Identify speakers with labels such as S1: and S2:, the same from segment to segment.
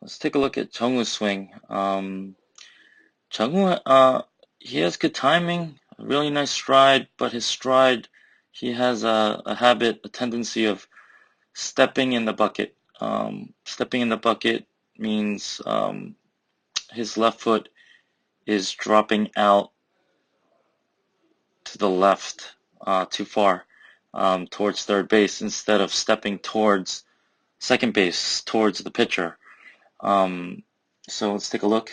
S1: Let's take a look at Jungwoo's swing. Jungwoo, he has good timing, a really nice stride, but his stride, he has a habit, a tendency of stepping in the bucket. Stepping in the bucket means his left foot is dropping out to the left too far towards third base instead of stepping towards second base, towards the pitcher. Um, so let's take a look.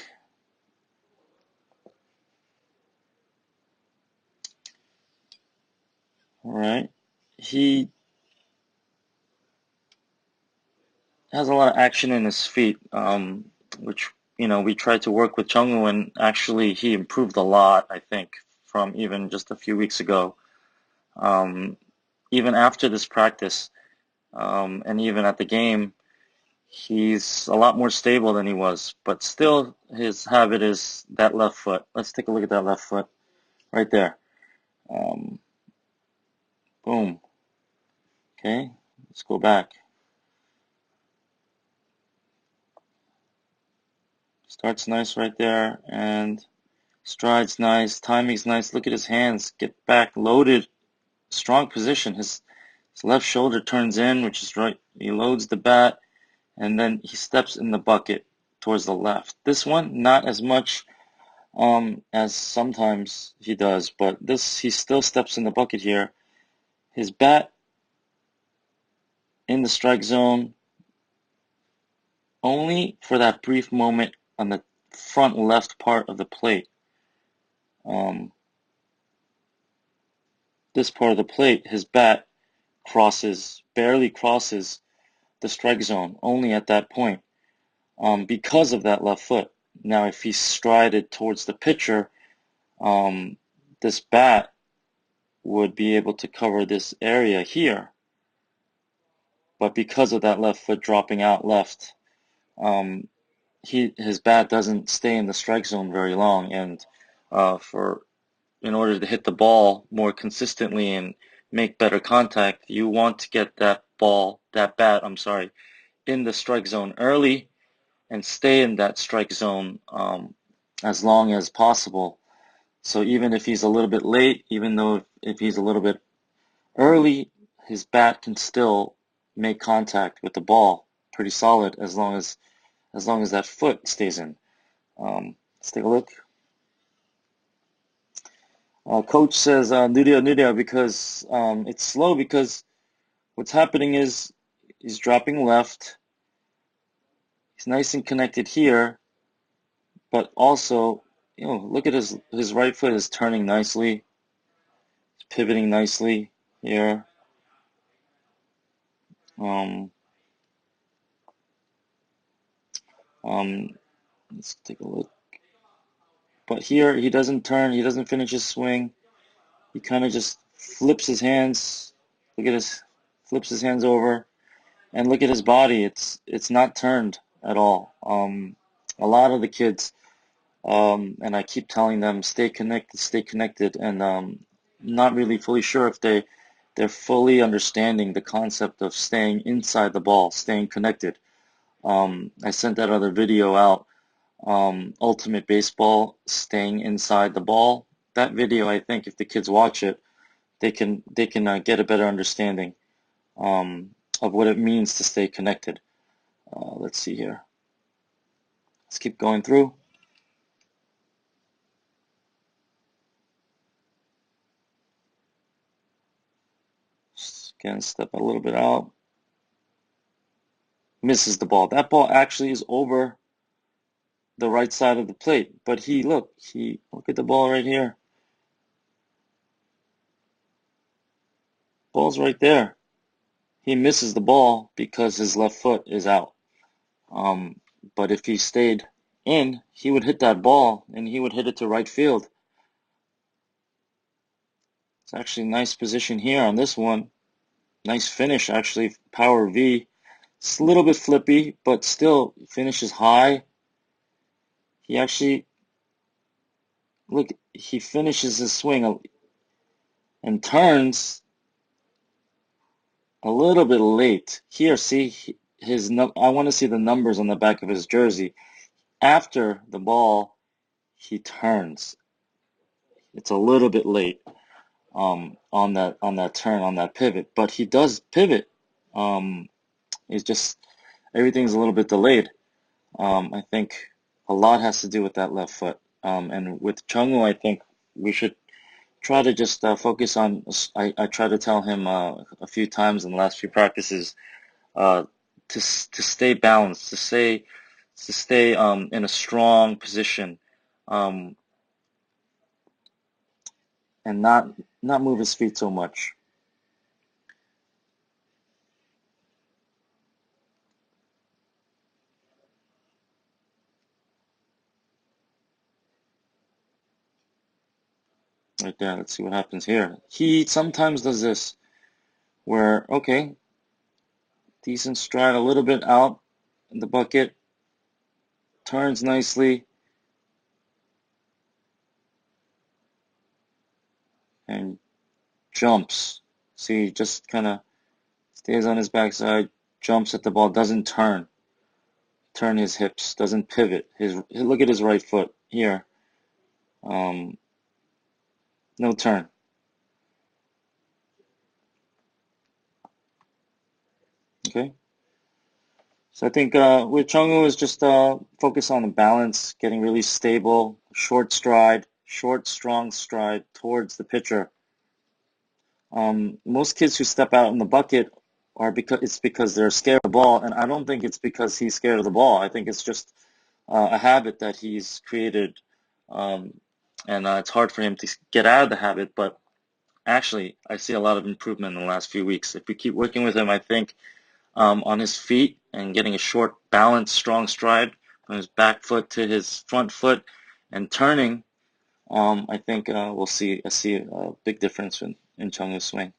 S1: All right. He has a lot of action in his feet, which, we tried to work with Jungwoo, and actually he improved a lot, I think, from even just a few weeks ago. Um, Even after this practice, and even at the game, he's a lot more stable than he was, but still his habit is that left foot. Let's take a look at that left foot right there. Um, Boom. Okay, let's go back. Starts nice right there, and stride's nice, timing's nice. Look at his hands. Get back, loaded, strong position. His left shoulder turns in, which is right. He loads the bat, and then he steps in the bucket towards the left. This one, not as much as sometimes he does, but this he still steps in the bucket here. His bat in the strike zone only for that brief moment on the front left part of the plate. Um, this part of the plate, his bat barely crosses the strike zone, only at that point, because of that left foot. Now, if he strided towards the pitcher, um, this bat would be able to cover this area here. But because of that left foot dropping out left, um, his bat doesn't stay in the strike zone very long, and in order to hit the ball more consistently and make better contact, you want to get that bat, I'm sorry, in the strike zone early and stay in that strike zone as long as possible. So even if he's a little bit late, even though if he's a little bit early, his bat can still make contact with the ball pretty solid as long as that foot stays in. Let's take a look. Coach says Nudio because it's slow because what's happening is he's dropping left. He's nice and connected here, but also, look at his right foot is turning nicely. It's pivoting nicely here. Um, let's take a look. But here he doesn't turn. He doesn't finish his swing. He kind of just flips his hands. Look at flips his hands over, and look at his body. It's not turned at all. A lot of the kids, and I keep telling them stay connected, and not really fully sure if they're fully understanding the concept of staying inside the ball, staying connected. I sent that other video out, Ultimate Baseball, staying inside the ball. That video, I think, if the kids watch it, they can get a better understanding of what it means to stay connected. Let's see here. Let's keep going through. Again, step a little bit out. Misses the ball. That ball actually is over the right side of the plate, but look at the ball right here. Ball's right there. He misses the ball because his left foot is out. But if he stayed in, he would hit that ball and he would hit it to right field. It's actually a nice position here on this one. Nice finish, actually. Power V. It's a little bit flippy, but still finishes high. He actually, look, he finishes his swing and turns a little bit late. Here, see, I want to see the numbers on the back of his jersey. After the ball, he turns. It's a little bit late on that turn, on that pivot, but he does pivot. It's just everything's a little bit delayed. I think a lot has to do with that left foot. And with Chung-Woo, I think we should try to just focus on. I try to tell him a few times in the last few practices uh, to stay balanced, to stay in a strong position, um, and not move his feet so much. Right there. Let's see what happens here. He sometimes does this where, okay, decent stride, a little bit out in the bucket, turns nicely, and jumps. See, just kind of stays on his backside, jumps at the ball, doesn't turn his hips, doesn't pivot. Look at his right foot here. Um, no turn. Okay. So I think with Chung-Woo is just focus on the balance, getting really stable, short stride, short, strong stride towards the pitcher. Most kids who step out in the bucket are because they're scared of the ball, and I don't think it's because he's scared of the ball. I think it's just a habit that he's created, um, and it's hard for him to get out of the habit. But actually, I see a lot of improvement in the last few weeks. If we keep working with him, I think on his feet and getting a short, balanced, strong stride from his back foot to his front foot and turning, I think we'll see a big difference in Chung-Woo's swing.